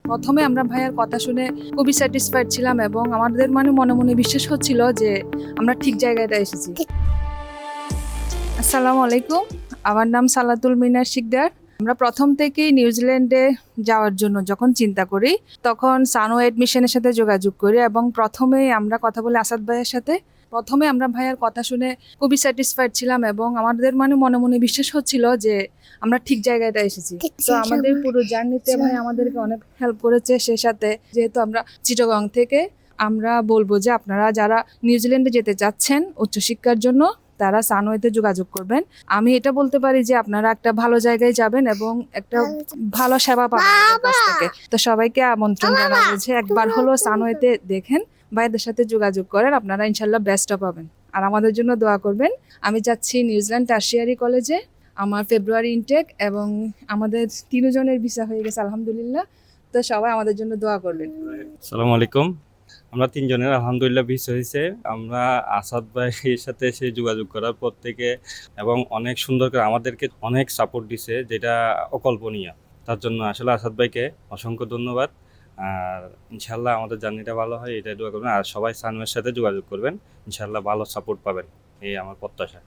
প্রথমে আমরা ভাইয়ার কথা শুনে খুবই স্যাটিসফাইড ছিলাম এবং আমাদের মনে মনে বিশ্বাস হচ্ছিল যে আমরা ঠিক জায়গাটা এসেছি। আসসালামু আলাইকুম, আমার নাম সালাতুল মিনার শিকদার। আমরা প্রথম থেকেই নিউজিল্যান্ডে যাওয়ার জন্য যখন চিন্তা করি তখন সানো এডমিশনের সাথে যোগাযোগ করি এবং প্রথমেই আমরা কথা বলি আসাদ ভাইয়ের সাথে। প্রথমে আমরা ভাইয়ার কথা শুনে খুবই স্যাটিসফাইড ছিলাম এবং আমাদের মনে মনে বিশ্বাস হচ্ছিল যে আমরা ঠিক জায়গাটা এসেছি। তো আমাদের পুরো জার্নিতে ভাই আমাদেরকে অনেক হেল্প করেছে। সে সাথে যেহেতু আমরা চিটাগং থেকে, আমরা বলবো যে আপনারা যারা নিউজিল্যান্ডে যেতে চাচ্ছেন উচ্চশিক্ষার জন্য তারা সানওয়েতে যোগাযোগ করবেন। আমি এটা বলতে পারি যে আপনারা একটা ভালো জায়গায় যাবেন এবং একটা ভালো সেবা পাবেন আমাদের কাছ থেকে। তো সবাইকে আমন্ত্রণ জানাবো যে একবার হলো সানওয়েতে দেখেন, ভাইদের সাথে যোগাযোগ করেন, আপনারা ইনশাল্লাহ বেস্টটা পাবেন। আর আমাদের জন্য দোয়া করবেন। আমি যাচ্ছি নিউজিল্যান্ড টারশিয়ারি কলেজে, আমার ফেব্রুয়ারি ইনটেক এবং আমাদের 3 জনের ভিসা হয়ে গেছে আলহামদুলিল্লাহ। তো সবাই আমাদের জন্য দোয়া করবেন। আসসালামু আলাইকুম। আমরা 3 জনের আলহামদুলিল্লাহ ভিসা হয়েছে। আমরা আসাদ ভাইয়ের সাথে এসে যোগাযোগ করার পর থেকে এবং অনেক সুন্দর করে আমাদেরকে অনেক সাপোর্ট দিছে, যেটা অকল্পনীয়। তার জন্য আসলে আসাদ ভাইকে অসংখ্য ধন্যবাদ। আর ইনশাল্লাহ আমাদের জার্নিটা ভালো হয়, এটা দোয়া করবেন। আর সবাই সানওয়ের সাথে যোগাযোগ করবেন, ইনশাল্লাহ ভালো সাপোর্ট পাবেন, এই আমার প্রত্যাশা।